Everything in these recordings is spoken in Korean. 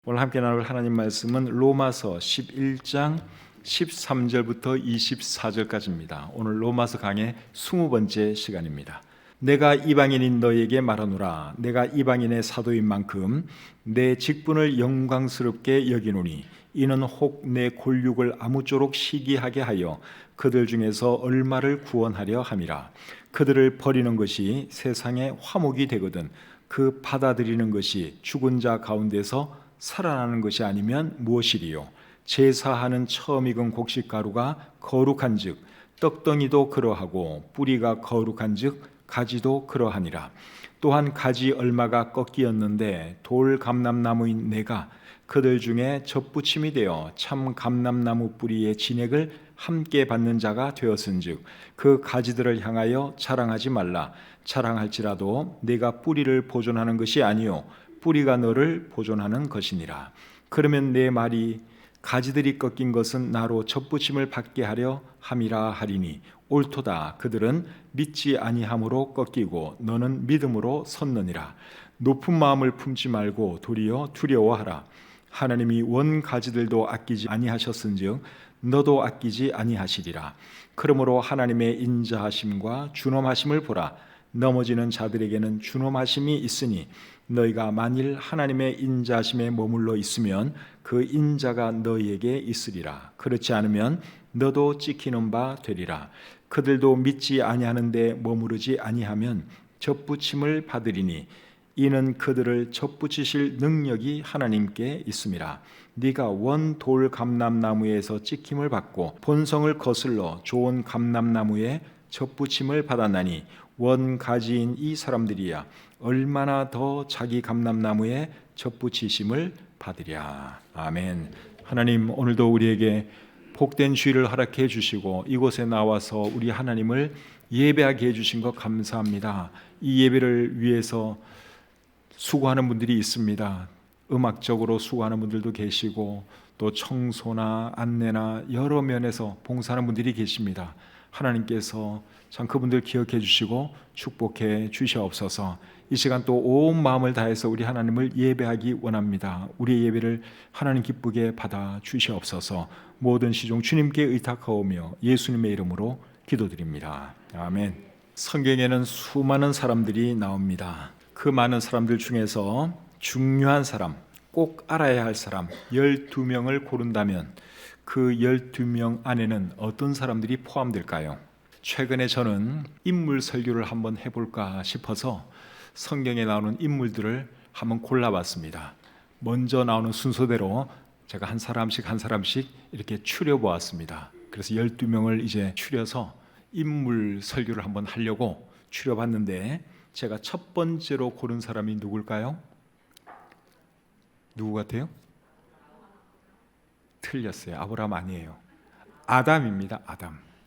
오늘 함께 나눌 하나님 말씀은 로마서 11장 13절부터 24절까지입니다. 오늘 로마서 강의 20번째 시간입니다. 내가 이방인인 너에게 말하노라. 내가 이방인의 사도인 만큼 내 직분을 영광스럽게 여기노니 이는 혹 내 골육을 아무쪼록 시기하게 하여 그들 중에서 얼마를 구원하려 함이라. 그들을 버리는 것이 세상의 화목이 되거든 그 받아들이는 것이 죽은 자 가운데서 살아나는 것이 아니면 무엇이리요? 제사하는 처음 익은 곡식가루가 거룩한즉 떡덩이도 그러하고 뿌리가 거룩한즉 가지도 그러하니라. 또한 가지 얼마가 꺾이었는데 돌 감람나무인 내가 그들 중에 접붙임이 되어 참 감람나무 뿌리의 진액을 함께 받는 자가 되었은즉 그 가지들을 향하여 자랑하지 말라. 자랑할지라도 내가 뿌리를 보존하는 것이 아니요 뿌리가 너를 보존하는 것이니라. 그러면 내 말이 가지들이 꺾인 것은 나로 접붙임을 받게 하려 함이라 하리니 옳도다. 그들은 믿지 아니함으로 꺾이고 너는 믿음으로 섰느니라. 높은 마음을 품지 말고 도리어 두려워하라. 하나님이 원 가지들도 아끼지 아니하셨은즉 너도 아끼지 아니하시리라. 그러므로 하나님의 인자하심과 준엄하심을 보라. 넘어지는 자들에게는 준엄하심이 있으니 너희가 만일 하나님의 인자하심에 머물러 있으면 그 인자가 너희에게 있으리라. 그렇지 않으면 너도 찍히는 바 되리라. 그들도 믿지 아니하는데 머무르지 아니하면 접붙임을 받으리니 이는 그들을 접붙이실 능력이 하나님께 있음이라. 네가 원 돌 감람나무에서 찍힘을 받고 본성을 거슬러 좋은 감람나무에 접붙임을 받았나니 원 가지인 이 사람들이야 얼마나 더 자기 감람나무에 접붙이심을 받으랴. 아멘. 하나님, 오늘도 우리에게 복된 주일을 허락해 주시고 이곳에 나와서 우리 하나님을 예배하게 해주신 것 감사합니다. 이 예배를 위해서 수고하는 분들이 있습니다. 음악적으로 수고하는 분들도 계시고 또 청소나 안내나 여러 면에서 봉사하는 분들이 계십니다. 하나님께서 참 그분들 기억해 주시고 축복해 주시옵소서. 이 시간 또 온 마음을 다해서 우리 하나님을 예배하기 원합니다. 우리의 예배를 하나님 기쁘게 받아 주시옵소서. 모든 시종 주님께 의탁하오며 예수님의 이름으로 기도드립니다. 아멘. 성경에는 수많은 사람들이 나옵니다. 그 많은 사람들 중에서 중요한 사람, 꼭 알아야 할 사람 12명을 고른다면 그 12명 안에는 어떤 사람들이 포함될까요? 최근에 저는 인물 설교를 한번 해볼까 싶어서 성경에 나오는 인물들을 한번 골라봤습니다. 먼저 나오는 순서대로 제가 한 사람씩 이렇게 추려보았습니다. 그래서 12명을 이제 추려서 인물 설교를 한번 하려고 추려봤는데 제가 첫 번째로 고른 사람이 누굴까요? 누구 같아요? 틀렸어요. 아브라함 아니에요. 아담입니다.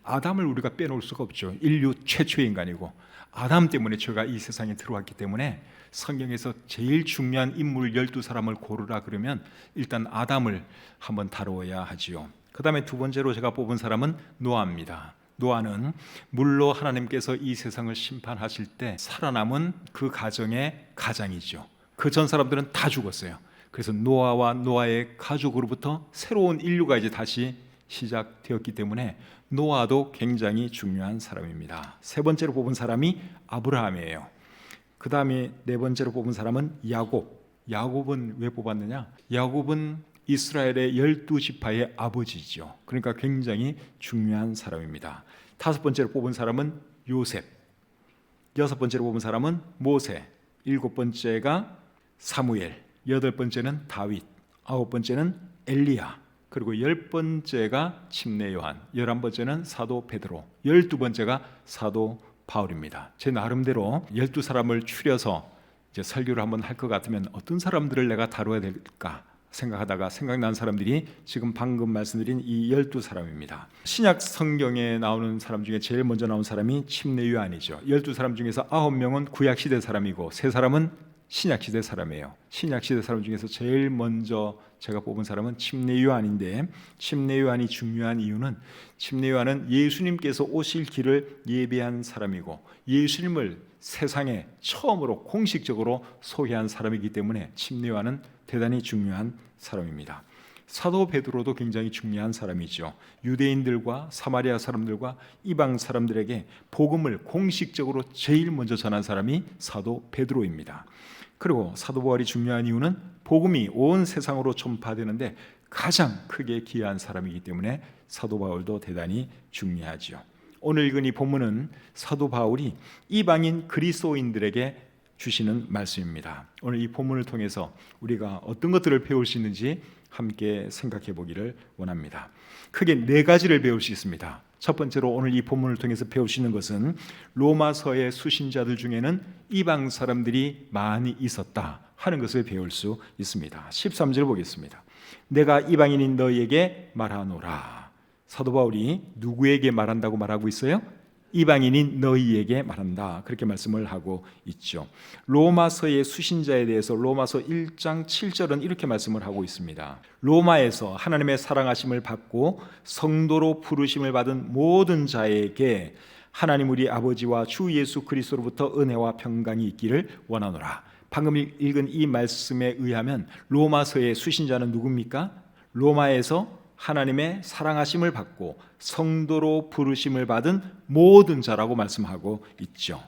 아담을 우리가 빼놓을 수가 없죠. 인류 최초의 인간이고 아담 때문에 죄가 이 세상에 들어왔기 때문에 성경에서 제일 중요한 인물 12사람을 고르라 그러면 일단 아담을 한번 다루어야 하지요. 그 다음에 두 번째로 제가 뽑은 사람은 노아입니다. 노아는 물로 하나님께서 이 세상을 심판하실 때 살아남은 그 가정의 가장이죠. 그 전 사람들은 다 죽었어요. 그래서 노아와 노아의 가족으로부터 새로운 인류가 이제 다시 시작되었기 때문에 노아도 굉장히 중요한 사람입니다. 세 번째로 뽑은 사람이 아브라함이에요. 그 다음에 네 번째로 뽑은 사람은 야곱. 야곱은 왜 뽑았느냐? 야곱은 이스라엘의 12지파의 아버지죠. 그러니까 굉장히 중요한 사람입니다. 다섯 번째로 뽑은 사람은 요셉. 여섯 번째로 뽑은 사람은 모세. 일곱 번째가 사무엘. 여덟 번째는 다윗. 아홉 번째는 엘리야. 그리고 열 번째가 침례 요한. 11번째는 사도 베드로. 12번째가 사도 바울입니다. 제 나름대로 12사람을 추려서 이제 설교를 한번 할 것 같으면 어떤 사람들을 내가 다뤄야 될까 생각하다가 생각난 사람들이 지금 방금 말씀드린 이 12사람입니다. 신약 성경에 나오는 사람 중에 제일 먼저 나온 사람이 침례 요한이죠. 12사람 중에서 9명은 구약시대 사람이고 3사람은 신약시대 사람이에요. 신약시대 사람 중에서 제일 먼저 제가 뽑은 사람은 침례 요한인데 침례 요한이 중요한 이유는 침례 요한은 예수님께서 오실 길을 예비한 사람이고 예수님을 세상에 처음으로 공식적으로 소개한 사람이기 때문에 침례 요한은 대단히 중요한 사람입니다. 사도 베드로도 굉장히 중요한 사람이죠. 유대인들과 사마리아 사람들과 이방 사람들에게 복음을 공식적으로 제일 먼저 전한 사람이 사도 베드로입니다. 그리고 사도 바울이 중요한 이유는 복음이 온 세상으로 전파되는데 가장 크게 기여한 사람이기 때문에 사도 바울도 대단히 중요하죠. 오늘 읽은 이 본문은 사도 바울이 이방인 그리스도인들에게 주시는 말씀입니다. 오늘 이 본문을 통해서 우리가 어떤 것들을 배울 수 있는지 함께 생각해 보기를 원합니다. 크게 네 가지를 배울 수 있습니다. 첫 번째로 오늘 이 본문을 통해서 배울 수 있는 것은 로마서의 수신자들 중에는 이방 사람들이 많이 있었다 하는 것을 배울 수 있습니다. 13절 보겠습니다. 내가 이방인인 너희에게 말하노라. 사도 바울이 누구에게 말한다고 말하고 있어요? 이방인인 너희에게 말한다, 그렇게 말씀을 하고 있죠. 로마서의 수신자에 대해서 로마서 1장 7절은 이렇게 말씀을 하고 있습니다. 로마에서 하나님의 사랑하심을 받고 성도로 부르심을 받은 모든 자에게 하나님 우리 아버지와 주 예수 그리스도로부터 은혜와 평강이 있기를 원하노라. 방금 읽은 이 말씀에 의하면 로마서의 수신자는 누굽니까? 로마에서 하나님의 사랑하심을 받고 성도로 부르심을 받은 모든 자라고 말씀하고 있죠.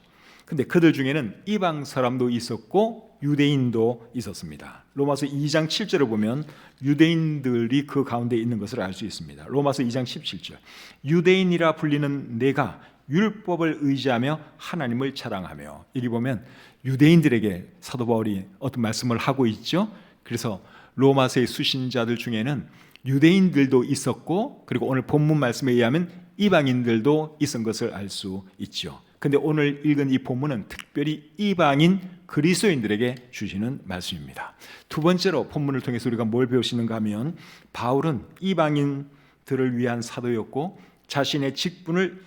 근데 그들 중에는 이방 사람도 있었고 유대인도 있었습니다. 로마서 2장 7절을 보면 유대인들이 그 가운데 있는 것을 알 수 있습니다. 로마서 2장 17절. 유대인이라 불리는 내가 율법을 의지하며 하나님을 자랑하며. 여기 보면 유대인들에게 사도 바울이 어떤 말씀을 하고 있죠. 그래서 로마서의 수신자들 중에는 유대인들도 있었고, 그리고 오늘 본문 말씀에 의하면 이방인들도 있은 것을 알 수 있죠. 근데 오늘 읽은 이 본문은 특별히 이방인 그리스도인들에게 주시는 말씀입니다. 두 번째로 본문을 통해서 우리가 뭘 배우시는가 하면 바울은 이방인들을 위한 사도였고 자신의 직분을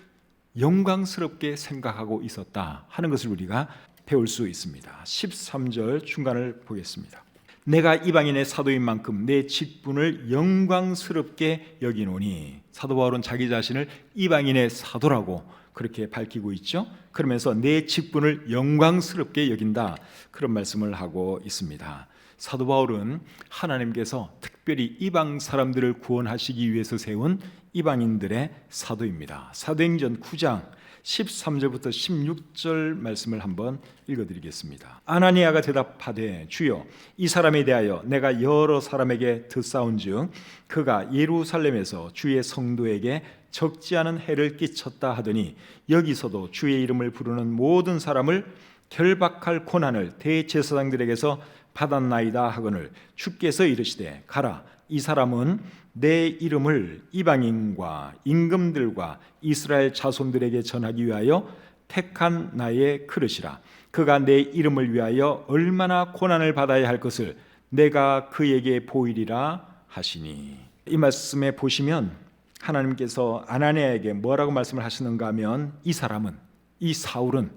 영광스럽게 생각하고 있었다 하는 것을 우리가 배울 수 있습니다. 13절 중간을 보겠습니다. 내가 이방인의 사도인 만큼 내 직분을 영광스럽게 여기노니. 사도 바울은 자기 자신을 이방인의 사도라고 그렇게 밝히고 있죠. 그러면서 내 직분을 영광스럽게 여긴다, 그런 말씀을 하고 있습니다. 사도 바울은 하나님께서 특별히 이방 사람들을 구원하시기 위해서 세운 이방인들의 사도입니다. 사도행전 9장 13절부터 16절 말씀을 한번 읽어드리겠습니다. 아나니아가 대답하되 주여 이 사람에 대하여 내가 여러 사람에게 듣사온즉 그가 예루살렘에서 주의 성도에게 적지 않은 해를 끼쳤다 하더니 여기서도 주의 이름을 부르는 모든 사람을 결박할 고난을 대제사장들에게서 받았나이다 하거늘 주께서 이르시되 가라, 이 사람은 내 이름을 이방인과 임금들과 이스라엘 자손들에게 전하기 위하여 택한 나의 그릇이라. 그가 내 이름을 위하여 얼마나 고난을 받아야 할 것을 내가 그에게 보이리라 하시니. 이 말씀에 보시면 하나님께서 아나니아에게 뭐라고 말씀을 하시는가 하면 이 사람은, 이 사울은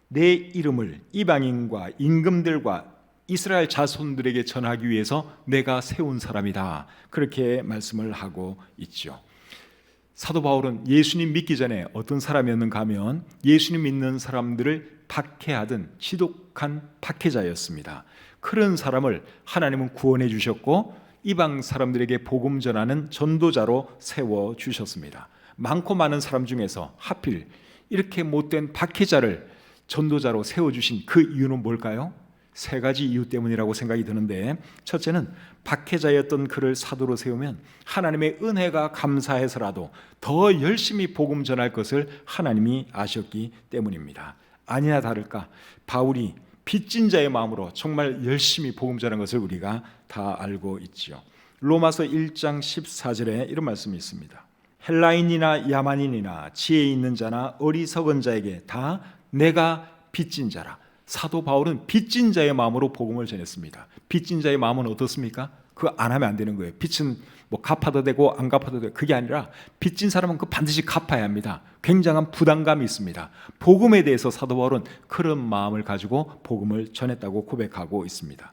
내 이름을 이방인과 임금들과 이스라엘 자손들에게 전하기 위해서 내가 세운 사람이다, 그렇게 말씀을 하고 있죠. 사도 바울은 예수님 믿기 전에 어떤 사람이었는가 하면 예수님 믿는 사람들을 박해하던 지독한 박해자였습니다. 그런 사람을 하나님은 구원해 주셨고 이방 사람들에게 복음 전하는 전도자로 세워 주셨습니다. 많고 많은 사람 중에서 하필 이렇게 못된 박해자를 전도자로 세워주신 그 이유는 뭘까요? 세 가지 이유 때문이라고 생각이 드는데, 첫째는 박해자였던 그를 사도로 세우면 하나님의 은혜가 감사해서라도 더 열심히 복음 전할 것을 하나님이 아셨기 때문입니다. 아니나 다를까 바울이 빚진 자의 마음으로 정말 열심히 복음 전한 것을 우리가 다 알고 있지요. 로마서 1장 14절에 이런 말씀이 있습니다. 헬라인이나 야만인이나 지혜 있는 자나 어리석은 자에게 다 내가 빚진 자라. 사도 바울은 빚진 자의 마음으로 복음을 전했습니다. 빚진 자의 마음은 어떻습니까? 그거 안 하면 안 되는 거예요. 빚은 뭐 갚아도 되고 안 갚아도 되고, 그게 아니라 빚진 사람은 그 반드시 갚아야 합니다. 굉장한 부담감이 있습니다. 복음에 대해서 사도 바울은 그런 마음을 가지고 복음을 전했다고 고백하고 있습니다.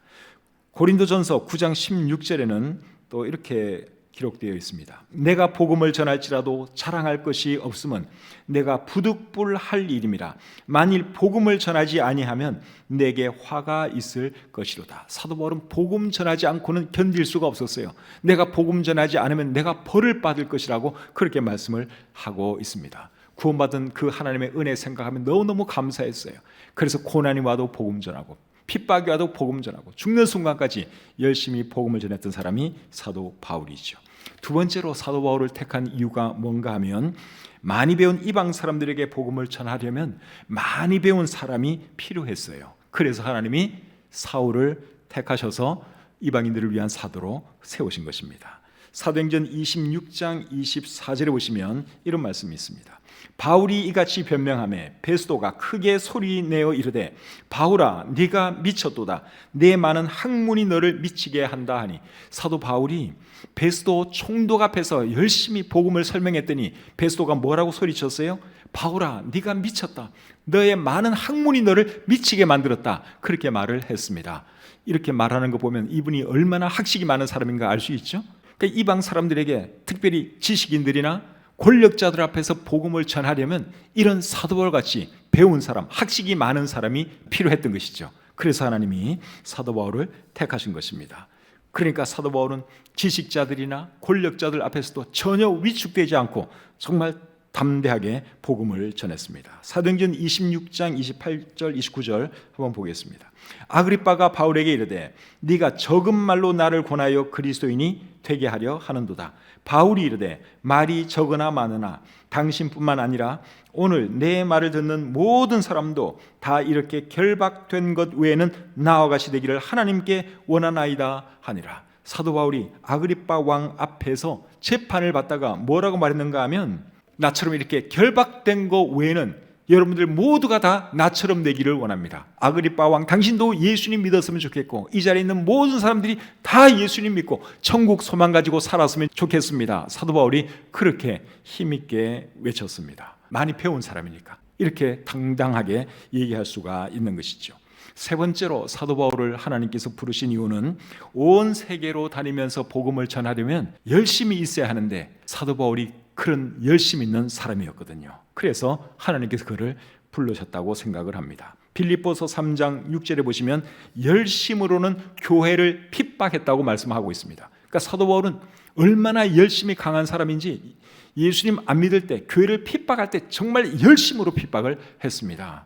고린도전서 9장 16절에는 또 이렇게 기록되어 있습니다. 내가 복음을 전할지라도 자랑할 것이 없음은 내가 부득불할 일임이라. 만일 복음을 전하지 아니하면 내게 화가 있을 것이로다. 사도 바울은 복음 전하지 않고는 견딜 수가 없었어요. 내가 복음 전하지 않으면 내가 벌을 받을 것이라고 그렇게 말씀을 하고 있습니다. 구원받은 그 하나님의 은혜 생각하면 너무너무 감사했어요. 그래서 고난이 와도 복음 전하고 핍박이 와도 복음 전하고 죽는 순간까지 열심히 복음을 전했던 사람이 사도 바울이죠. 두 번째로 사도 바울을 택한 이유가 뭔가 하면 많이 배운 이방 사람들에게 복음을 전하려면 많이 배운 사람이 필요했어요. 그래서 하나님이 사울을 택하셔서 이방인들을 위한 사도로 세우신 것입니다. 사도행전 26장 24절에 보시면 이런 말씀이 있습니다. 바울이 이같이 변명하매 베스도가 크게 소리내어 이르되 바울아 네가 미쳤도다. 내 많은 학문이 너를 미치게 한다 하니, 사도 바울이 베스도 총독 앞에서 열심히 복음을 설명했더니 베스도가 뭐라고 소리쳤어요? 바울아 네가 미쳤다. 너의 많은 학문이 너를 미치게 만들었다. 그렇게 말을 했습니다. 이렇게 말하는 거 보면 이분이 얼마나 학식이 많은 사람인가 알 수 있죠. 그러니까 이방 사람들에게, 특별히 지식인들이나 권력자들 앞에서 복음을 전하려면 이런 사도 바울같이 배운 사람, 학식이 많은 사람이 필요했던 것이죠. 그래서 하나님이 사도 바울을 택하신 것입니다. 그러니까 사도 바울은 지식자들이나 권력자들 앞에서도 전혀 위축되지 않고 정말 담대하게 복음을 전했습니다. 사도행전 26장 28절 29절 한번 보겠습니다. 아그리빠가 바울에게 이르되 네가 적은 말로 나를 권하여 그리스도인이 되게 하려 하는도다. 바울이 이르되 말이 적으나 많으나 당신뿐만 아니라 오늘 내 말을 듣는 모든 사람도 다 이렇게 결박된 것 외에는 나와 같이 되기를 하나님께 원하나이다 하니라. 사도 바울이 아그리빠 왕 앞에서 재판을 받다가 뭐라고 말했는가 하면, 나처럼 이렇게 결박된 것 외에는 여러분들 모두가 다 나처럼 되기를 원합니다. 아그리빠 왕, 당신도 예수님 믿었으면 좋겠고 이 자리에 있는 모든 사람들이 다 예수님 믿고 천국 소망 가지고 살았으면 좋겠습니다. 사도 바울이 그렇게 힘있게 외쳤습니다. 많이 배운 사람이니까 이렇게 당당하게 얘기할 수가 있는 것이죠. 세 번째로 사도 바울을 하나님께서 부르신 이유는 온 세계로 다니면서 복음을 전하려면 열심히 있어야 하는데 사도 바울이 그런 열심 있는 사람이었거든요. 그래서 하나님께서 그를 부르셨다고 생각을 합니다. 빌립보서 3장 6절에 보시면 열심으로는 교회를 핍박했다고 말씀하고 있습니다. 그러니까 사도 바울은 얼마나 열심히 강한 사람인지 예수님 안 믿을 때, 교회를 핍박할 때 정말 열심으로 핍박을 했습니다.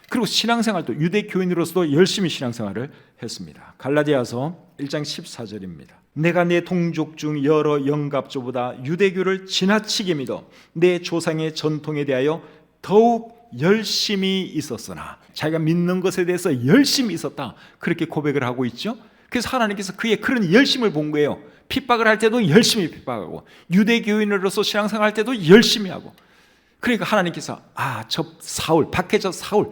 그리고 신앙생활도 유대 교인으로서도 열심히 신앙생활을 했습니다. 갈라디아서 1장 14절입니다. 내가 내 동족 중 여러 영갑조보다 유대교를 지나치게 믿어 내 조상의 전통에 대하여 더욱 열심히 있었으나, 자기가 믿는 것에 대해서 열심히 있었다, 그렇게 고백을 하고 있죠. 그래서 하나님께서 그의 그런 열심을 본 거예요. 핍박을 할 때도 열심히 핍박하고 유대교인으로서 신앙생활 할 때도 열심히 하고. 그러니까 하나님께서 저 사울, 박해자 사울,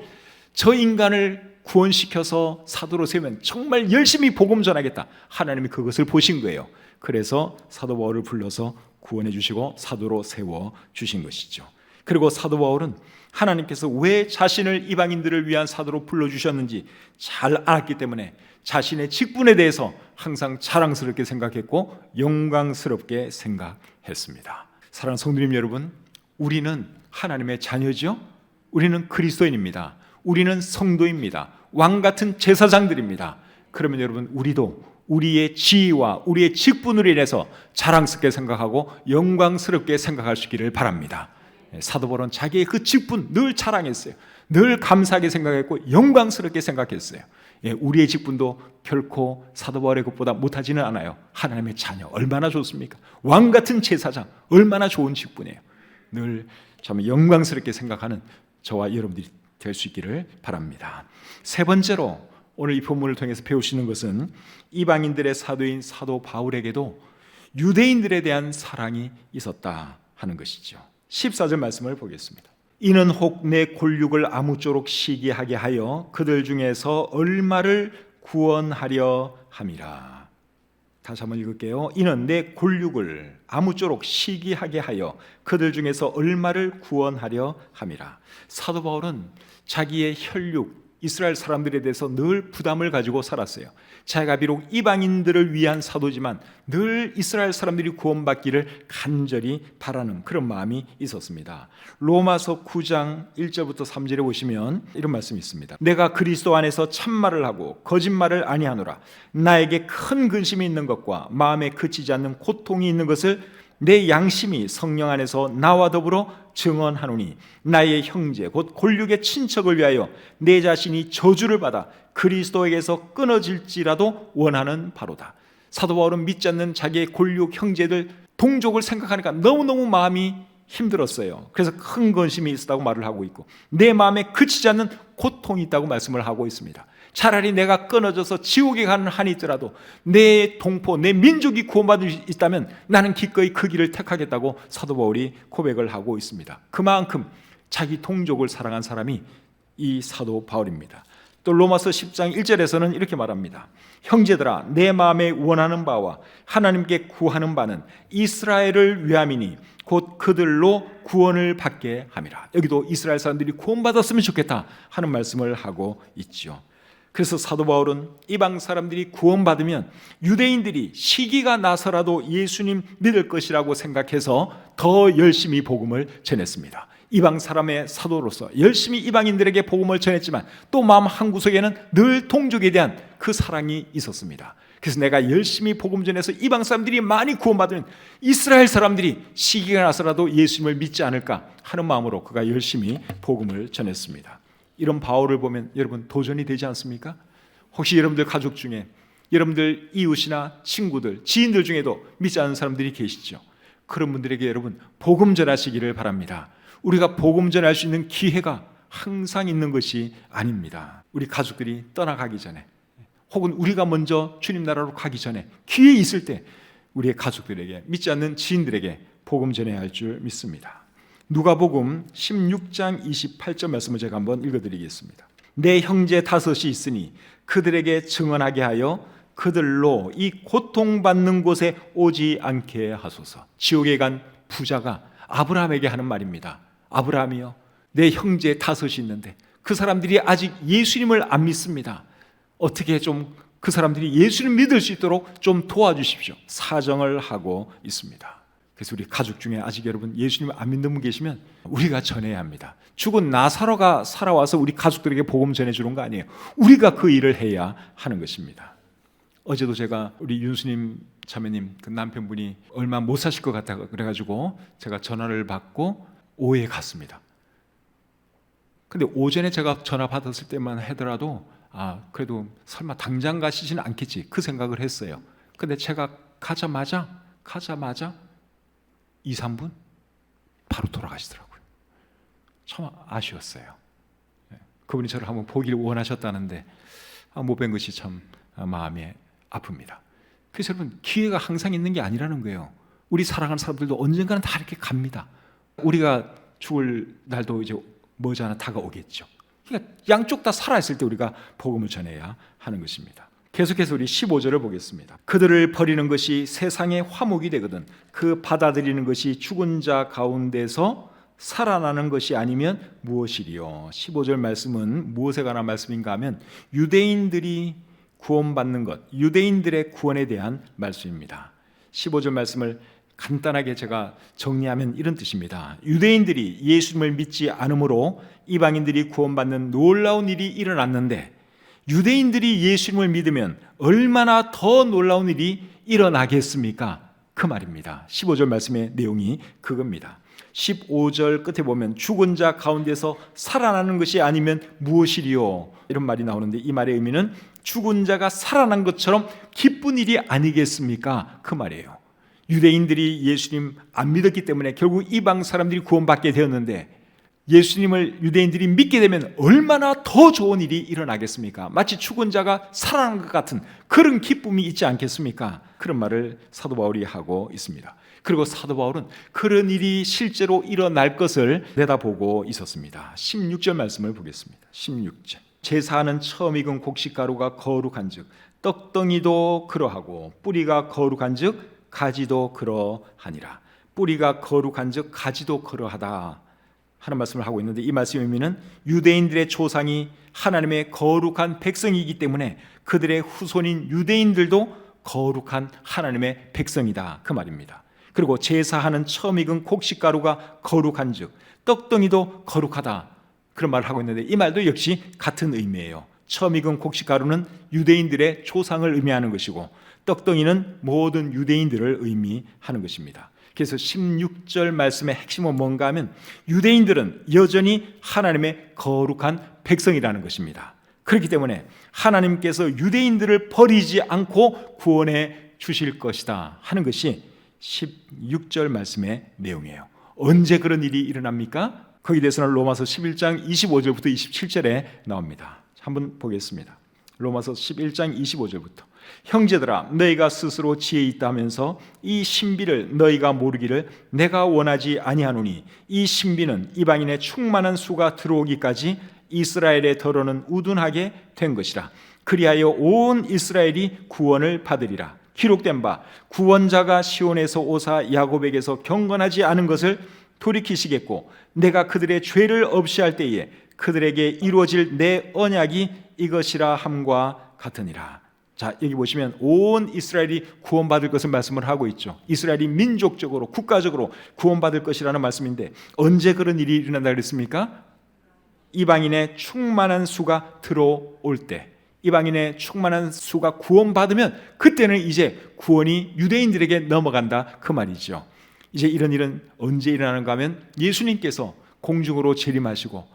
저 인간을 구원시켜서 사도로 세우면 정말 열심히 복음 전하겠다. 하나님이 그것을 보신 거예요. 그래서 사도 바울을 불러서 구원해 주시고 사도로 세워 주신 것이죠. 그리고 사도 바울은 하나님께서 왜 자신을 이방인들을 위한 사도로 불러주셨는지 잘 알았기 때문에 자신의 직분에 대해서 항상 자랑스럽게 생각했고 영광스럽게 생각했습니다. 사랑하는 성도님 여러분, 우리는 하나님의 자녀죠. 우리는 그리스도인입니다. 우리는 성도입니다. 왕같은 제사장들입니다. 그러면 여러분, 우리도 우리의 지위와 우리의 직분으로 인해서 자랑스럽게 생각하고 영광스럽게 생각할 수 있기를 바랍니다. 사도 바울은 자기의 그 직분 늘 자랑했어요. 늘 감사하게 생각했고 영광스럽게 생각했어요. 우리의 직분도 결코 사도 바울의 것보다 못하지는 않아요. 하나님의 자녀 얼마나 좋습니까? 왕같은 제사장 얼마나 좋은 직분이에요. 늘 참 영광스럽게 생각하는 저와 여러분들이 될 수 있기를 바랍니다. 세 번째로 오늘 이 본문을 통해서 배우시는 것은 이방인들의 사도인 사도 바울에게도 유대인들에 대한 사랑이 있었다 하는 것이죠. 14절 말씀을 보겠습니다. 이는 혹 내 골육을 아무쪼록 시기하게 하여 그들 중에서 얼마를 구원하려 함이라. 다시 한번 읽을게요. 이는 내 골육을 아무쪼록 시기하게 하여 그들 중에서 얼마를 구원하려 함이라. 사도 바울은 자기의 혈육, 이스라엘 사람들에 대해서 늘 부담을 가지고 살았어요. 자기가 비록 이방인들을 위한 사도지만 늘 이스라엘 사람들이 구원받기를 간절히 바라는 그런 마음이 있었습니다. 로마서 9장 1절부터 3절에 보시면 이런 말씀이 있습니다. 내가 그리스도 안에서 참말을 하고 거짓말을 아니하노라. 나에게 큰 근심이 있는 것과 마음에 그치지 않는 고통이 있는 것을 내 양심이 성령 안에서 나와 더불어 증언하노니 나의 형제 곧 골육의 친척을 위하여 내 자신이 저주를 받아 그리스도에게서 끊어질지라도 원하는 바로다. 사도 바울은 믿지 않는 자기의 골육 형제들 동족을 생각하니까 너무너무 마음이 힘들었어요. 그래서 큰 근심이 있었다고 말을 하고 있고 내 마음에 그치지 않는 고통이 있다고 말씀을 하고 있습니다. 차라리 내가 끊어져서 지옥에 가는 한이 있더라도 내 동포, 내 민족이 구원받을 수 있다면 나는 기꺼이 그 길을 택하겠다고 사도 바울이 고백을 하고 있습니다. 그만큼 자기 동족을 사랑한 사람이 이 사도 바울입니다. 또 로마서 10장 1절에서는 이렇게 말합니다. 형제들아 내 마음에 원하는 바와 하나님께 구하는 바는 이스라엘을 위함이니 곧 그들로 구원을 받게 함이라. 여기도 이스라엘 사람들이 구원받았으면 좋겠다 하는 말씀을 하고 있죠. 그래서 사도 바울은 이방 사람들이 구원받으면 유대인들이 시기가 나서라도 예수님 믿을 것이라고 생각해서 더 열심히 복음을 전했습니다. 이방 사람의 사도로서 열심히 이방인들에게 복음을 전했지만 또 마음 한구석에는 늘 동족에 대한 그 사랑이 있었습니다. 그래서 내가 열심히 복음 전해서 이방 사람들이 많이 구원받으면 이스라엘 사람들이 시기가 나서라도 예수님을 믿지 않을까 하는 마음으로 그가 열심히 복음을 전했습니다. 이런 바울을 보면 여러분 도전이 되지 않습니까? 혹시 여러분들 가족 중에 여러분들 이웃이나 친구들, 지인들 중에도 믿지 않는 사람들이 계시죠? 그런 분들에게 여러분 복음 전하시기를 바랍니다. 우리가 복음 전할 수 있는 기회가 항상 있는 것이 아닙니다. 우리 가족들이 떠나가기 전에 혹은 우리가 먼저 주님 나라로 가기 전에 기회 있을 때 우리의 가족들에게 믿지 않는 지인들에게 복음 전해야 할 줄 믿습니다. 누가복음 16장 28절 말씀을 제가 한번 읽어드리겠습니다. 내 형제 다섯이 있으니 그들에게 증언하게 하여 그들로 이 고통받는 곳에 오지 않게 하소서. 지옥에 간 부자가 아브라함에게 하는 말입니다. 아브라함이요, 내 형제 다섯이 있는데 그 사람들이 아직 예수님을 안 믿습니다. 어떻게 좀 그 사람들이 예수를 믿을 수 있도록 좀 도와주십시오. 사정을 하고 있습니다. 그래서 우리 가족 중에 아직 여러분 예수님을 안 믿는 분 계시면 우리가 전해야 합니다. 죽은 나사로가 살아와서 우리 가족들에게 복음 전해주는 거 아니에요. 우리가 그 일을 해야 하는 것입니다. 어제도 제가 우리 윤수님 자매님 그 남편분이 얼마 못 사실 것 같다 그래가지고 제가 전화를 받고 오후에 갔습니다. 근데 오전에 제가 전화 받았을 때만 하더라도 그래도 설마 당장 가시지는 않겠지 그 생각을 했어요. 근데 제가 가자마자 2, 3분 바로 돌아가시더라고요. 참 아쉬웠어요. 그분이 저를 한번 보기를 원하셨다는데 못 뵌 것이 참 마음이 아픕니다. 그래서 여러분 기회가 항상 있는 게 아니라는 거예요. 우리 사랑하는 사람들도 언젠가는 다 이렇게 갑니다. 우리가 죽을 날도 이제 머지않아 다가오겠죠. 그러니까 양쪽 다 살아있을 때 우리가 복음을 전해야 하는 것입니다. 계속해서 우리 15절을 보겠습니다. 그들을 버리는 것이 세상의 화목이 되거든 그 받아들이는 것이 죽은 자 가운데서 살아나는 것이 아니면 무엇이리요. 15절 말씀은 무엇에 관한 말씀인가 하면 유대인들이 구원받는 것, 유대인들의 구원에 대한 말씀입니다. 15절 말씀을 간단하게 제가 정리하면 이런 뜻입니다. 유대인들이 예수님을 믿지 않으므로 이방인들이 구원받는 놀라운 일이 일어났는데 유대인들이 예수님을 믿으면 얼마나 더 놀라운 일이 일어나겠습니까? 그 말입니다. 15절 말씀의 내용이 그겁니다. 15절 끝에 보면 죽은 자 가운데서 살아나는 것이 아니면 무엇이리요? 이런 말이 나오는데 이 말의 의미는 죽은 자가 살아난 것처럼 기쁜 일이 아니겠습니까? 그 말이에요. 유대인들이 예수님 안 믿었기 때문에 결국 이방 사람들이 구원받게 되었는데 예수님을 유대인들이 믿게 되면 얼마나 더 좋은 일이 일어나겠습니까? 마치 죽은 자가 살아난 것 같은 그런 기쁨이 있지 않겠습니까? 그런 말을 사도 바울이 하고 있습니다. 그리고 사도 바울은 그런 일이 실제로 일어날 것을 내다보고 있었습니다. 16절 말씀을 보겠습니다. 16절 제사하는 처음 익은 곡식가루가 거룩한 즉 떡덩이도 그러하고 뿌리가 거룩한 즉 가지도 그러하니라. 뿌리가 거룩한 즉 가지도 그러하다 하는 말씀을 하고 있는데, 이 말씀의 의미는 유대인들의 조상이 하나님의 거룩한 백성이기 때문에 그들의 후손인 유대인들도 거룩한 하나님의 백성이다, 그 말입니다. 그리고 제사하는 처음 익은 곡식가루가 거룩한즉 떡덩이도 거룩하다, 그런 말을 하고 있는데, 이 말도 역시 같은 의미예요. 처음 익은 곡식가루는 유대인들의 조상을 의미하는 것이고 떡덩이는 모든 유대인들을 의미하는 것입니다. 그래서 16절 말씀의 핵심은 뭔가 하면 유대인들은 여전히 하나님의 거룩한 백성이라는 것입니다. 그렇기 때문에 하나님께서 유대인들을 버리지 않고 구원해 주실 것이다 하는 것이 16절 말씀의 내용이에요. 언제 그런 일이 일어납니까? 거기에 대해서는 로마서 11장 25절부터 27절에 나옵니다. 한번 보겠습니다. 로마서 11장 25절부터 형제들아, 너희가 스스로 지혜 있다 하면서 이 신비를 너희가 모르기를 내가 원하지 아니하노니, 이 신비는 이방인의 충만한 수가 들어오기까지 이스라엘의 더러는 우둔하게 된 것이라. 그리하여 온 이스라엘이 구원을 받으리라. 기록된 바 구원자가 시온에서 오사 야곱에게서 경건하지 않은 것을 돌이키시겠고 내가 그들의 죄를 없이 할 때에 그들에게 이루어질 내 언약이 이것이라 함과 같으니라. 자, 여기 보시면 온 이스라엘이 구원받을 것을 말씀을 하고 있죠. 이스라엘이 민족적으로 국가적으로 구원받을 것이라는 말씀인데, 언제 그런 일이 일어난다 그랬습니까? 이방인의 충만한 수가 들어올 때, 이방인의 충만한 수가 구원받으면 그때는 이제 구원이 유대인들에게 넘어간다, 그 말이죠. 이제 이런 일은 언제 일어나는가 하면 예수님께서 공중으로 재림하시고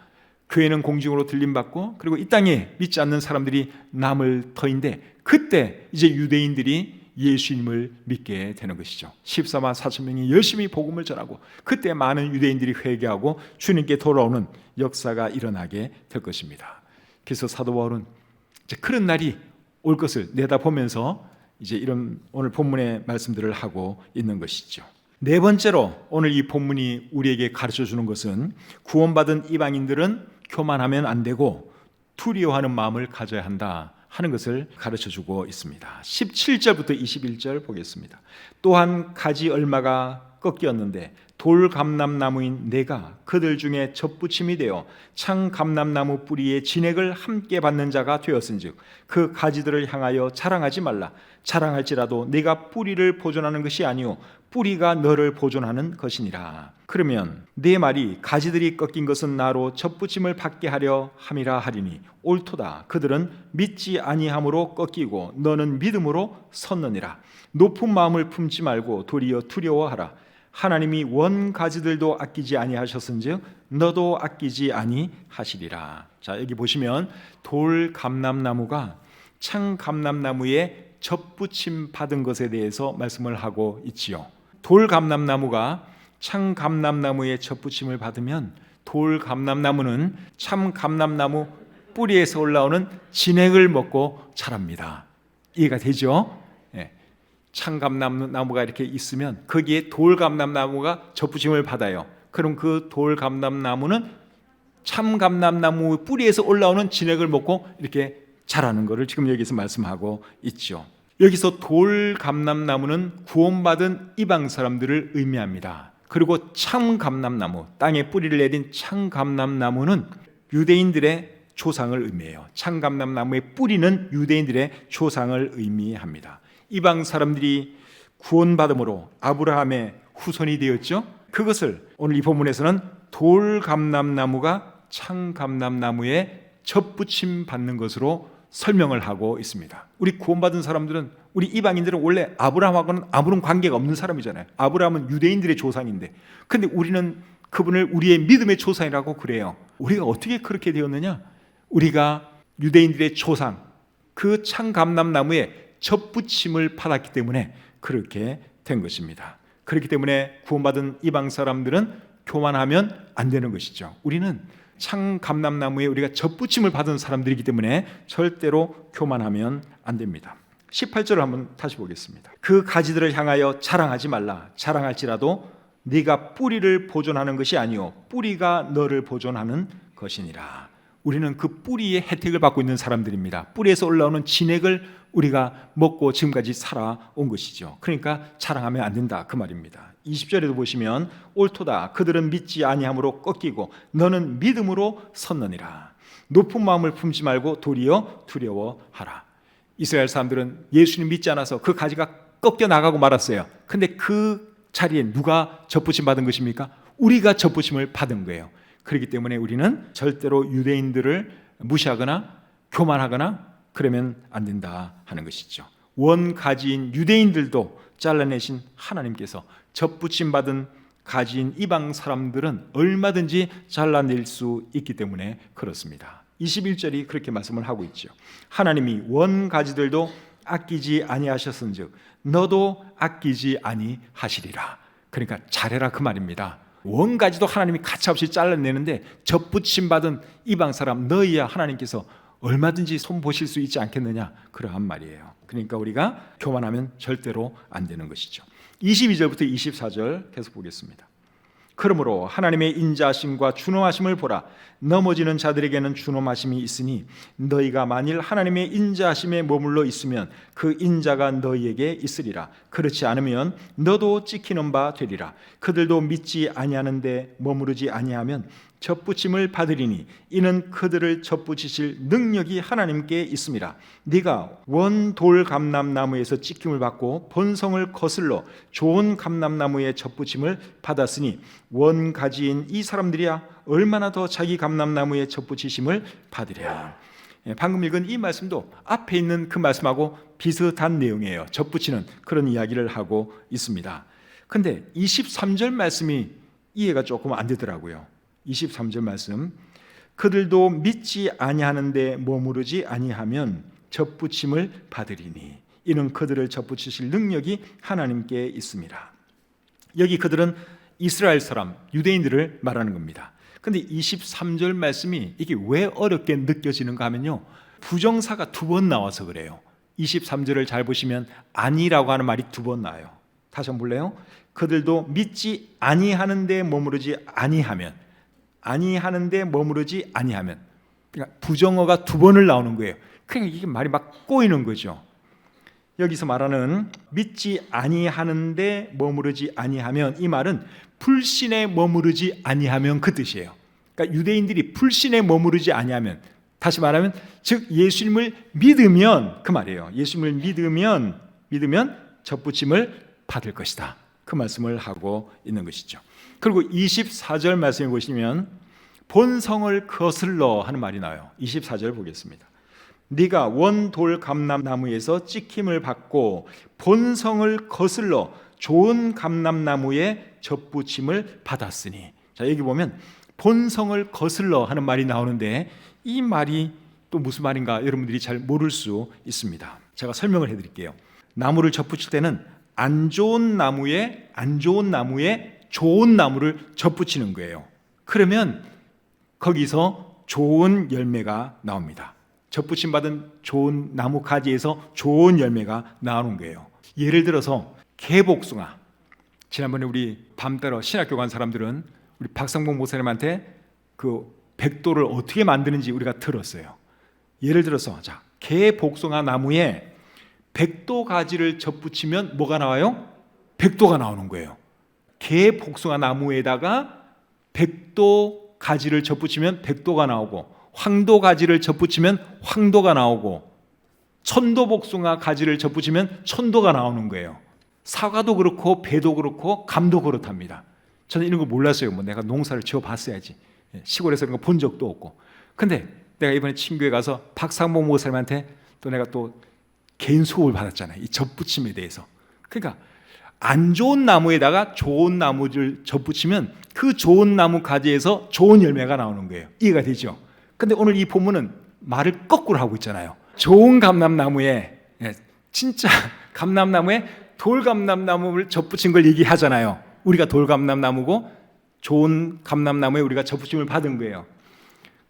교회는 공중으로 들림받고 그리고 이 땅에 믿지 않는 사람들이 남을 터인데, 그때 이제 유대인들이 예수님을 믿게 되는 것이죠. 14만 4천 명이 열심히 복음을 전하고 그때 많은 유대인들이 회개하고 주님께 돌아오는 역사가 일어나게 될 것입니다. 그래서 사도 바울은 이제 그런 날이 올 것을 내다보면서 이제 이런 오늘 본문의 말씀들을 하고 있는 것이죠. 네 번째로 오늘 이 본문이 우리에게 가르쳐 주는 것은 구원받은 이방인들은 교만하면 안 되고 두려워하는 마음을 가져야 한다 하는 것을 가르쳐 주고 있습니다. 17절부터 21절 보겠습니다. 또한 가지 얼마가 꺾였는데 돌 감람나무인 내가 그들 중에 젖붙임이 되어 창 감람나무 뿌리의 진액을 함께 받는 자가 되었은즉 그 가지들을 향하여 자랑하지 말라. 자랑할지라도 네가 뿌리를 보존하는 것이 아니요 뿌리가 너를 보존하는 것이니라. 그러면 네 말이 가지들이 꺾인 것은 나로 젖붙임을 받게 하려 함이라 하리니 옳도다. 그들은 믿지 아니함으로 꺾이고 너는 믿음으로 섰느니라. 높은 마음을 품지 말고 도리어 두려워하라. 하나님이 원 가지들도 아끼지 아니하셨은즉 너도 아끼지 아니하시리라. 자, 여기 보시면 돌 감람나무가 창 감람나무에 젖붙임 받은 것에 대해서 말씀을 하고 있지요. 돌 감람나무가 창 감람나무에 젖붙임을 받으면 돌 감람나무는 참 감람나무 뿌리에서 올라오는 진액을 먹고 자랍니다. 이해가 되죠? 창 감람나무가 이렇게 있으면 거기에 돌 감람나무가 젖붙임을 받아요. 그럼 그 돌 감람나무는 참 감람나무 뿌리에서 올라오는 진액을 먹고 이렇게 자라는 것을 지금 여기서 말씀하고 있죠. 여기서 돌 감람나무는 구원받은 이방 사람들을 의미합니다. 그리고 참 감람나무, 땅에 뿌리를 내린 참 감람나무는 유대인들의 조상을 의미해요. 참 감람나무의 뿌리는 유대인들의 조상을 의미합니다. 이방 사람들이 구원받음으로 아브라함의 후손이 되었죠. 그것을 오늘 이 본문에서는 돌 감람나무가 참 감람나무에 젖붙임 받는 것으로 설명을 하고 있습니다. 우리 구원받은 사람들은, 우리 이방인들은 원래 아브라함하고는 아무런 관계가 없는 사람이잖아요. 아브라함은 유대인들의 조상인데, 근데 우리는 그분을 우리의 믿음의 조상이라고 그래요. 우리가 어떻게 그렇게 되었느냐? 우리가 유대인들의 조상, 그 참 감람나무에 젖붙임을 받았기 때문에 그렇게 된 것입니다. 그렇기 때문에 구원받은 이방 사람들은 교만하면 안 되는 것이죠. 우리는 참 감람나무에 우리가 젖붙임을 받은 사람들이기 때문에 절대로 교만하면 안 됩니다. 18절을 한번 다시 보겠습니다. 그 가지들을 향하여 자랑하지 말라. 자랑할지라도 네가 뿌리를 보존하는 것이 아니요 뿌리가 너를 보존하는 것이니라. 우리는 그 뿌리의 혜택을 받고 있는 사람들입니다. 뿌리에서 올라오는 진액을 우리가 먹고 지금까지 살아온 것이죠. 그러니까 자랑하면 안 된다 그 말입니다. 20절에도 보시면 옳도다 그들은 믿지 아니함으로 꺾이고 너는 믿음으로 섰느니라. 높은 마음을 품지 말고 도리어 두려워하라. 이스라엘 사람들은 예수님 믿지 않아서 그 가지가 꺾여 나가고 말았어요. 근데 그 자리에 누가 접붙임 받은 것입니까? 우리가 접붙임을 받은 거예요. 그렇기 때문에 우리는 절대로 유대인들을 무시하거나 교만하거나 그러면 안 된다 하는 것이죠. 원가지인 유대인들도 잘라내신 하나님께서 접붙임 받은 가지인 이방 사람들은 얼마든지 잘라낼 수 있기 때문에 그렇습니다. 21절이 그렇게 말씀을 하고 있죠. 하나님이 원가지들도 아끼지 아니하셨은즉 너도 아끼지 아니하시리라. 그러니까 잘해라 그 말입니다. 원가지도 하나님이 가차없이 잘라내는데 접붙임 받은 이방 사람 너희야 하나님께서 얼마든지 손보실 수 있지 않겠느냐 그러한 말이에요. 그러니까 우리가 교만하면 절대로 안 되는 것이죠. 22절부터 24절 계속 보겠습니다. 그러므로 하나님의 인자하심과 준엄하심을 보라. 넘어지는 자들에게는 준엄하심이 있으니 너희가 만일 하나님의 인자하심에 머물러 있으면 그 인자가 너희에게 있으리라. 그렇지 않으면 너도 찍히는 바 되리라. 그들도 믿지 아니하는데 머무르지 아니하면 접붙임을 받으리니 이는 그들을 접붙이실 능력이 하나님께 있음이라. 네가 원 돌 감람나무에서 찍힘을 받고 본성을 거슬러 좋은 감람나무의 접붙임을 받았으니 원 가지인 이 사람들이야 얼마나 더 자기 감람나무의 접붙이심을 받으랴. 방금 읽은 이 말씀도 앞에 있는 그 말씀하고 비슷한 내용이에요. 접붙이는 그런 이야기를 하고 있습니다. 근데 23절 말씀이 이해가 조금 안 되더라고요. 23절 말씀, 그들도 믿지 아니하는데 머무르지 아니하면 접붙임을 받으리니 이는 그들을 접붙이실 능력이 하나님께 있습니다. 여기 그들은 이스라엘 사람, 유대인들을 말하는 겁니다. 근데 23절 말씀이 이게 왜 어렵게 느껴지는가 하면요, 부정사가 두 번 나와서 그래요. 23절을 잘 보시면 아니라고 하는 말이 두 번 나와요. 다시 한번 볼래요? 그들도 믿지 아니하는데 머무르지 아니하면, 아니하는데 머무르지 아니하면, 그러니까 부정어가 두 번을 나오는 거예요. 그러니까 이게 말이 막 꼬이는 거죠. 여기서 말하는 믿지 아니하는데 머무르지 아니하면, 이 말은 불신에 머무르지 아니하면 그 뜻이에요. 그러니까 유대인들이 불신에 머무르지 아니하면, 다시 말하면 즉 예수님을 믿으면 그 말이에요. 예수님을 믿으면 접붙임을 받을 것이다. 그 말씀을 하고 있는 것이죠. 그리고 24절 말씀해 보시면 본성을 거슬러 하는 말이 나와요. 24절 보겠습니다. 네가 원돌 감람나무에서 찍힘을 받고 본성을 거슬러 좋은 감람나무에 접붙임을 받았으니. 자, 여기 보면 본성을 거슬러 하는 말이 나오는데 이 말이 또 무슨 말인가 여러분들이 잘 모를 수 있습니다. 제가 설명을 해드릴게요. 나무를 접붙일 때는 안 좋은 나무에 좋은 나무를 접붙이는 거예요. 그러면 거기서 좋은 열매가 나옵니다. 접붙임 받은 좋은 나무 가지에서 좋은 열매가 나오는 거예요. 예를 들어서 개복숭아. 지난번에 우리 밤따러 신학교 간 사람들은 우리 박상봉 목사님한테 그 백도를 어떻게 만드는지 우리가 들었어요. 예를 들어서 자, 개복숭아 나무에 백도 가지를 접붙이면 뭐가 나와요? 백도가 나오는 거예요. 개복숭아 나무에다가 백도 가지를 접붙이면 백도가 나오고, 황도 가지를 접붙이면 황도가 나오고, 천도복숭아 가지를 접붙이면 천도가 나오는 거예요. 사과도 그렇고 배도 그렇고 감도 그렇답니다. 저는 이런 거 몰랐어요. 뭐 내가 농사를 지어봤어야지. 시골에서 그런 거 본 적도 없고. 근데 내가 이번에 친구에 가서 박상봉 목사님한테 또 내가 또 개인 수업을 받았잖아요. 이 접붙임에 대해서. 그러니까 안 좋은 나무에다가 좋은 나무를 접붙이면 그 좋은 나무 가지에서 좋은 열매가 나오는 거예요. 이해가 되죠? 근데 오늘 이 본문은 말을 거꾸로 하고 있잖아요. 좋은 감람나무에, 진짜 감람나무에 돌감람나무를 접붙인 걸 얘기하잖아요. 우리가 돌감람나무고 좋은 감람나무에 우리가 접붙임을 받은 거예요.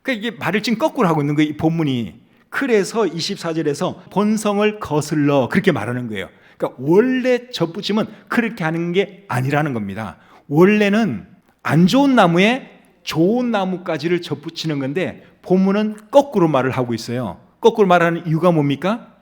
그러니까 이게 말을 지금 거꾸로 하고 있는 거예요, 이 본문이. 그래서 24절에서 본성을 거슬러 그렇게 말하는 거예요. 그러니까 원래 접붙임은 그렇게 하는 게 아니라는 겁니다. 원래는 안 좋은 나무에 좋은 나무까지를 접붙이는 건데 본문은 거꾸로 말을 하고 있어요. 거꾸로 말하는 이유가 뭡니까?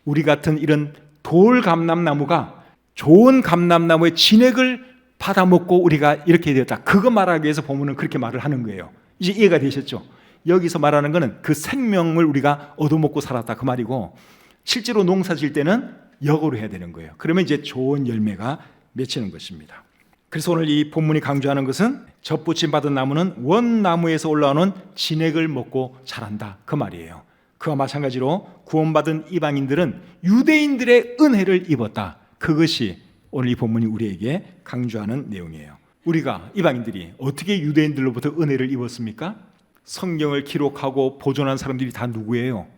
우리 같은 이런 돌 감람나무가 좋은 감람나무의 진액을 받아먹고 우리가 이렇게 되었다. 그거 말하기 위해서 본문은 그렇게 말을 하는 거예요. 이제 이해가 되셨죠? 여기서 말하는 것은 그 생명을 우리가 얻어먹고 살았다 그 말이고, 실제로 농사 질 때는 역으로 해야 되는 거예요. 그러면 이제 좋은 열매가 맺히는 것입니다. 그래서 오늘 이 본문이 강조하는 것은 접붙임 받은 나무는 원나무에서 올라오는 진액을 먹고 자란다 그 말이에요. 그와 마찬가지로 구원받은 이방인들은 유대인들의 은혜를 입었다. 그것이 오늘 이 본문이 우리에게 강조하는 내용이에요. 우리가 이방인들이 어떻게 유대인들로부터 은혜를 입었습니까? 성경을 기록하고 보존한 사람들이 다 누구예요?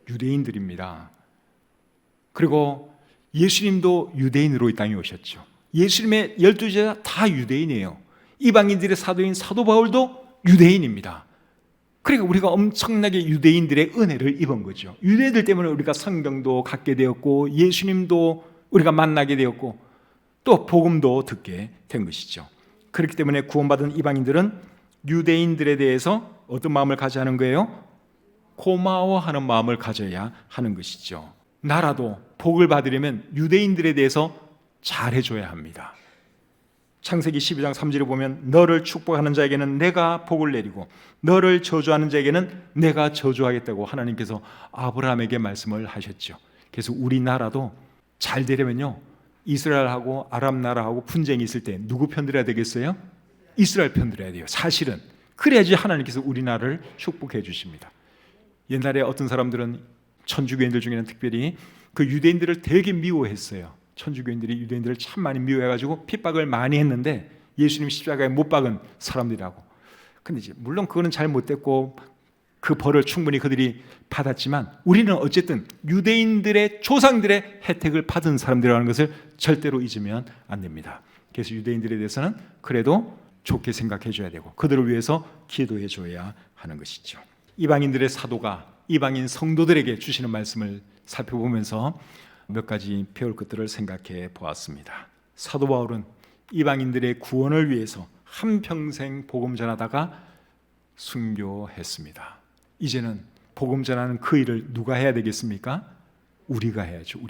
유대인들입니다. 그리고 예수님도 유대인으로 이 땅에 오셨죠. 예수님의 12제자 다 유대인이에요. 이방인들의 사도인 사도 바울도 유대인입니다. 그러니까 우리가 엄청나게 유대인들의 은혜를 입은 거죠. 유대인들 때문에 우리가 성경도 갖게 되었고 예수님도 우리가 만나게 되었고 또 복음도 듣게 된 것이죠. 그렇기 때문에 구원받은 이방인들은 유대인들에 대해서 어떤 마음을 가져야 하는 거예요? 고마워하는 마음을 가져야 하는 것이죠. 나라도 복을 받으려면 유대인들에 대해서 잘해줘야 합니다. 창세기 12장 3절에 보면 너를 축복하는 자에게는 내가 복을 내리고 너를 저주하는 자에게는 내가 저주하겠다고 하나님께서 아브라함에게 말씀을 하셨죠. 그래서 우리나라도 잘 되려면요, 이스라엘하고 아랍 나라하고 분쟁이 있을 때 누구 편 들어야 되겠어요? 이스라엘 편 들어야 돼요. 사실은 그래야지 하나님께서 우리나라를 축복해 주십니다. 옛날에 어떤 사람들은 천주교인들 중에는 특별히 그 유대인들을 되게 미워했어요. 천주교인들이 유대인들을 참 많이 미워해가지고 핍박을 많이 했는데 예수님 십자가에 못 박은 사람들이라고. 근데 이제 물론 그거는 잘 못됐고 그 벌을 충분히 그들이 받았지만 우리는 어쨌든 유대인들의 조상들의 혜택을 받은 사람들이라는 것을 절대로 잊으면 안 됩니다. 그래서 유대인들에 대해서는 그래도 좋게 생각해 줘야 되고 그들을 위해서 기도해 줘야 하는 것이죠. 이방인들의 사도가 이방인 성도들에게 주시는 말씀을 살펴보면서 몇 가지 배울 것들을 생각해 보았습니다. 사도 바울은 이방인들의 구원을 위해서 한평생 복음 전하다가 순교했습니다. 이제는 복음 전하는 그 일을 누가 해야 되겠습니까? 우리가 해야죠.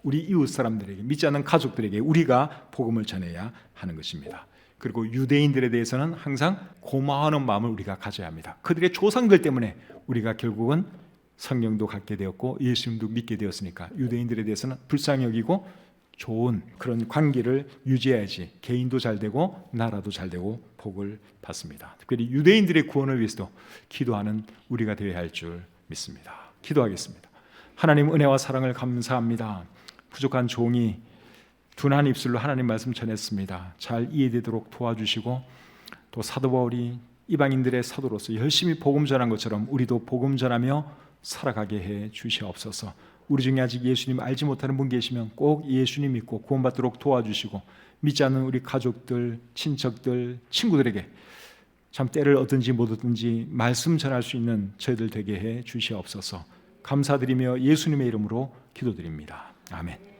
우리 이웃 사람들에게, 믿지 않는 가족들에게 우리가 복음을 전해야 하는 것입니다. 그리고 유대인들에 대해서는 항상 고마워하는 마음을 우리가 가져야 합니다. 그들의 조상들 때문에 우리가 결국은 성령도 갖게 되었고 예수님도 믿게 되었으니까 유대인들에 대해서는 불쌍히 여기고 좋은 그런 관계를 유지해야지 개인도 잘 되고 나라도 잘 되고 복을 받습니다. 특별히 유대인들의 구원을 위해서도 기도하는 우리가 되어야 할 줄 믿습니다. 기도하겠습니다. 하나님 은혜와 사랑을 감사합니다. 부족한 종이 둔한 입술로 하나님 말씀 전했습니다. 잘 이해되도록 도와주시고 또 사도 바울이 이방인들의 사도로서 열심히 복음 전한 것처럼 우리도 복음 전하며 살아가게 해 주시옵소서. 우리 중에 아직 예수님 알지 못하는 분 계시면 꼭 예수님 믿고 구원받도록 도와주시고 믿지 않는 우리 가족들, 친척들, 친구들에게 참 때를 얻든지 못 얻든지 말씀 전할 수 있는 저희들 되게 해 주시옵소서. 감사드리며 예수님의 이름으로 기도드립니다. 아멘.